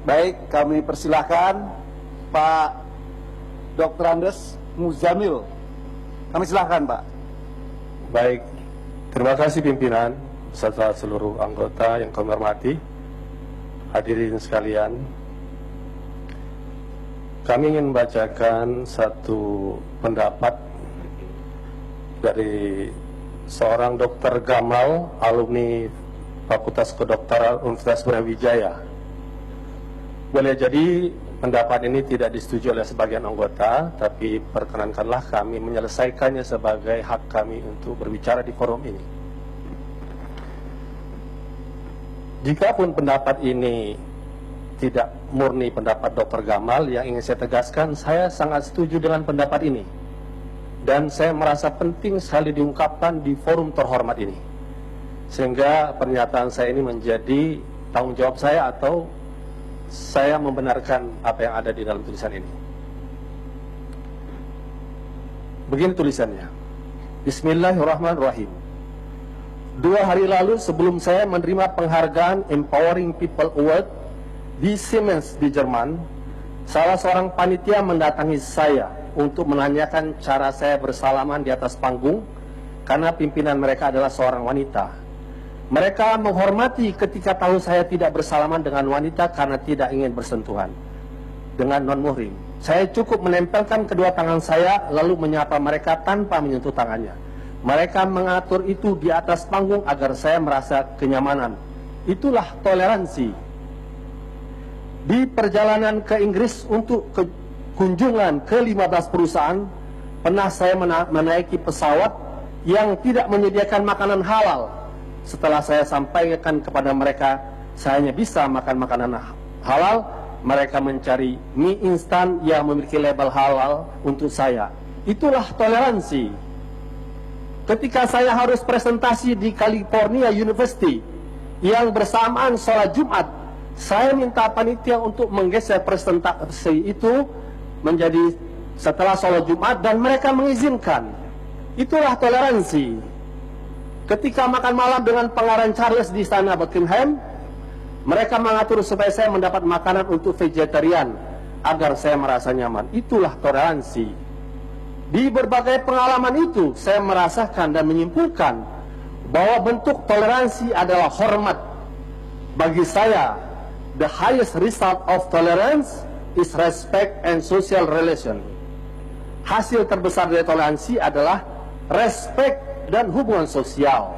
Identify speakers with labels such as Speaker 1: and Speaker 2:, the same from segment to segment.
Speaker 1: Baik, kami persilahkan Pak Dr. Andes Muzamil. Kami silahkan, Pak.
Speaker 2: Baik, terima kasih pimpinan beserta seluruh anggota yang kami hormati, hadirin sekalian. Kami ingin membacakan satu pendapat dari seorang Dr. Gamal, alumni Fakultas Kedokteran Universitas Brawijaya. Boleh jadi pendapat ini tidak disetujui oleh sebagian anggota, tapi perkenankanlah kami menyelesaikannya sebagai hak kami untuk berbicara di forum ini. Jikapun pendapat ini tidak murni pendapat Dr. Gamal, yang ingin saya tegaskan, saya sangat setuju dengan pendapat ini. Dan saya merasa penting sekali diungkapkan di forum terhormat ini. Sehingga pernyataan saya ini menjadi tanggung jawab saya atau saya membenarkan apa yang ada di dalam tulisan ini. Begini tulisannya. Bismillahirrahmanirrahim. 2 hari lalu sebelum saya menerima penghargaan Empowering People Award di Siemens di Jerman, salah seorang panitia mendatangi saya untuk menanyakan cara saya bersalaman di atas panggung karena pimpinan mereka adalah seorang wanita. Mereka menghormati ketika tahu saya tidak bersalaman dengan wanita karena tidak ingin bersentuhan dengan non-muhrim. Saya cukup menempelkan kedua tangan saya lalu menyapa mereka tanpa menyentuh tangannya. Mereka mengatur itu di atas panggung agar saya merasa kenyamanan. Itulah toleransi. Di perjalanan ke Inggris untuk kunjungan ke 15 perusahaan, pernah saya menaiki pesawat yang tidak menyediakan makanan halal. Setelah saya sampaikan kepada mereka, saya hanya bisa makan makanan halal, mereka mencari mie instan yang memiliki label halal untuk saya. Itulah toleransi. Ketika saya harus presentasi di California University yang bersamaan sholat Jumat, saya minta panitia untuk menggeser presentasi itu menjadi setelah sholat Jumat dan mereka mengizinkan. Itulah toleransi. Ketika makan malam dengan Pangeran Charles di istana Buckingham, mereka mengatur supaya saya mendapat makanan untuk vegetarian agar saya merasa nyaman. Itulah toleransi. Di berbagai pengalaman itu, saya merasakan dan menyimpulkan bahwa bentuk toleransi adalah hormat. Bagi saya, the highest result of tolerance is respect and social relation. Hasil terbesar dari toleransi adalah respect dan hubungan sosial.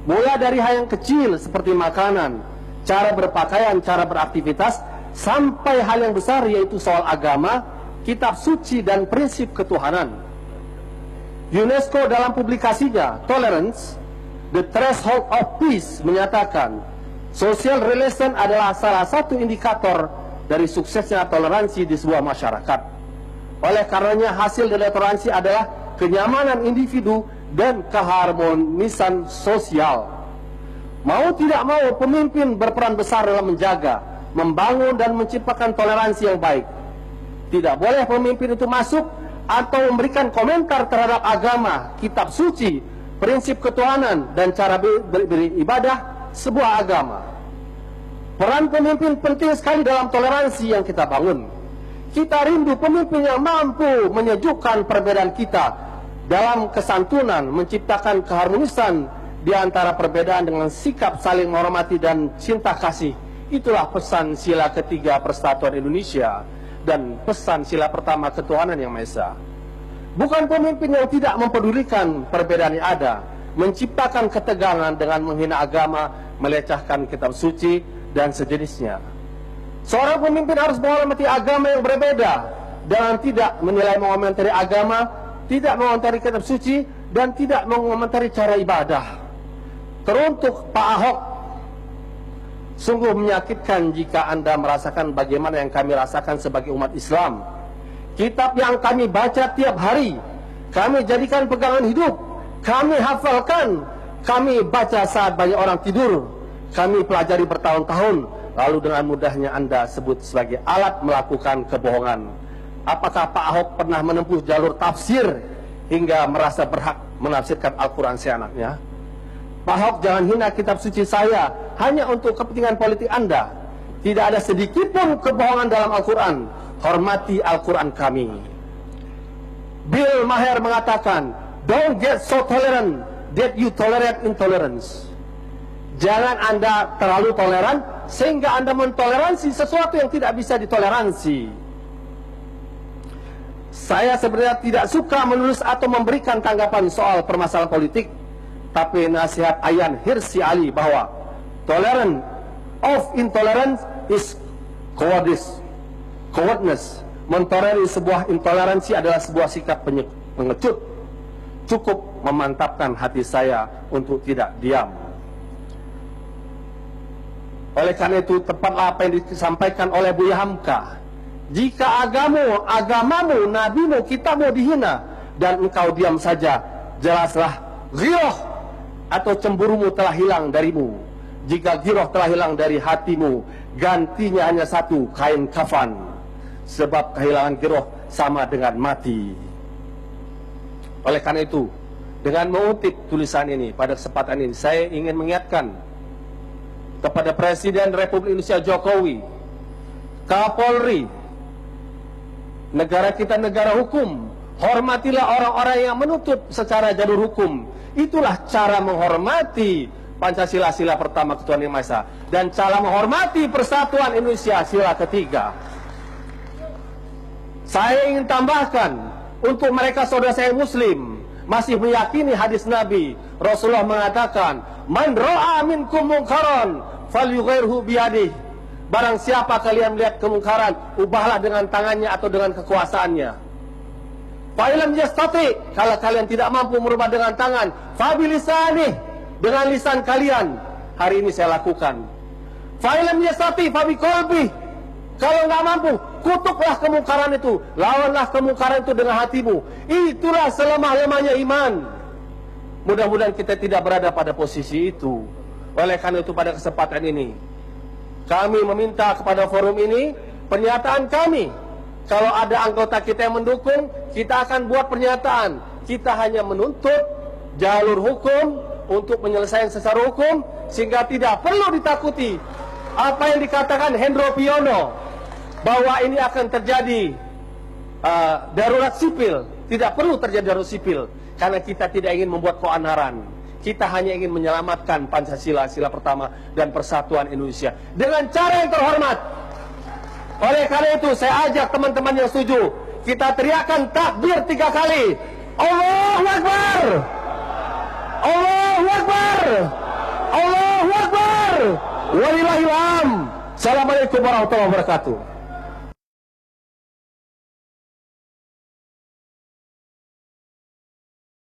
Speaker 2: Mulai dari hal yang kecil seperti makanan, cara berpakaian, cara beraktivitas, sampai hal yang besar yaitu soal agama, kitab suci dan prinsip ketuhanan. UNESCO dalam publikasinya Tolerance, The Threshold of Peace menyatakan social relation adalah salah satu indikator dari suksesnya toleransi di sebuah masyarakat. Oleh karenanya hasil dari toleransi adalah kenyamanan individu dan keharmonisan sosial. Mau tidak mau, pemimpin berperan besar dalam menjaga, membangun dan menciptakan toleransi yang baik. Tidak boleh pemimpin itu masuk atau memberikan komentar terhadap agama, kitab suci, prinsip ketuhanan, dan cara beribadah sebuah agama. Peran pemimpin penting sekali dalam toleransi yang kita bangun. Kita rindu pemimpin yang mampu menyejukkan perbedaan kita dalam kesantunan, menciptakan keharmonisan di antara perbedaan dengan sikap saling menghormati dan cinta kasih. Itulah pesan sila ketiga Persatuan Indonesia dan pesan sila pertama ketuhanan yang Maha Esa. Bukan pemimpin yang tidak mempedulikan perbedaan yang ada, menciptakan ketegangan dengan menghina agama, melecehkan kitab suci dan sejenisnya. Seorang pemimpin harus menghormati agama yang berbeda dan tidak menilai mengomentari agama, tidak mengomentari kitab suci, dan tidak mengomentari cara ibadah. Teruntuk Pak Ahok, sungguh menyakitkan jika Anda merasakan bagaimana yang kami rasakan sebagai umat Islam. Kitab yang kami baca tiap hari, kami jadikan pegangan hidup, kami hafalkan, kami baca saat banyak orang tidur, kami pelajari bertahun-tahun, lalu dengan mudahnya Anda sebut sebagai alat melakukan kebohongan. Apakah Pak Ahok pernah menempuh jalur tafsir hingga merasa berhak menafsirkan Al-Quran seenaknya? Pak Ahok, jangan hina kitab suci saya hanya untuk kepentingan politik Anda. Tidak ada sedikit pun kebohongan dalam Al-Quran. Hormati Al-Quran kami. Bill Maher mengatakan, don't get so tolerant that you tolerate intolerance. Jangan Anda terlalu toleran sehingga Anda mentoleransi sesuatu yang tidak bisa ditoleransi. Saya sebenarnya tidak suka menulis atau memberikan tanggapan soal permasalahan politik, tapi nasihat Ayan Hirsi Ali bahwa tolerance of intolerance is cowardice. Mentoleransi sebuah intoleransi adalah sebuah sikap pengecut. Cukup memantapkan hati saya untuk tidak diam. Oleh karena itu, tepatlah apa yang disampaikan oleh Buya Hamka. Jika agamamu, nabimu, kitabmu dihina, dan engkau diam saja, jelaslah ghirah atau cemburumu telah hilang darimu. Jika ghirah telah hilang dari hatimu, gantinya hanya satu, kain kafan. Sebab kehilangan ghirah sama dengan mati. Oleh karena itu, dengan mengutip tulisan ini, pada kesempatan ini, saya ingin mengingatkan kepada Presiden Republik Indonesia Jokowi, Kapolri, negara kita negara hukum, hormatilah orang-orang yang menuntut secara jalur hukum. Itulah cara menghormati Pancasila, sila pertama Ketuhanan Yang Maha Esa, dan cara menghormati persatuan Indonesia, sila ketiga. Saya ingin tambahkan, untuk mereka saudara saya Muslim masih meyakini hadis Nabi, Rasulullah mengatakan, man ra'a minkum munkaran falyughairhu biyadihi. Barang siapa kalian melihat kemungkaran, ubahlah dengan tangannya atau dengan kekuasaannya. Fa illam yastati, kalau kalian tidak mampu merubah dengan tangan, fa bilisanih, dengan lisan kalian. Hari ini saya lakukan. Fa illam yastati fa biqalbi. Kalau nggak mampu, kutuklah kemungkaran itu, lawanlah kemungkaran itu dengan hatimu. Itulah selemah-lemahnya iman. Mudah-mudahan kita tidak berada pada posisi itu. Oleh karena itu, pada kesempatan ini, kami meminta kepada forum ini pernyataan kami. Kalau ada anggota kita yang mendukung, kita akan buat pernyataan. Kita hanya menuntut jalur hukum untuk penyelesaian secara hukum, sehingga tidak perlu ditakuti apa yang dikatakan Hendro Priyono, bahwa ini akan terjadi darurat sipil. Tidak perlu terjadi darurat sipil, karena kita tidak ingin membuat keonaran. Kita hanya ingin menyelamatkan Pancasila, sila pertama, dan persatuan Indonesia dengan cara yang terhormat. Oleh karena itu, saya ajak teman-teman yang setuju, kita teriakkan takbir 3 kali. Allahu Akbar, Allahu Akbar, Allahu Akbar, walillahil hamd. Assalamualaikum warahmatullahi wabarakatuh.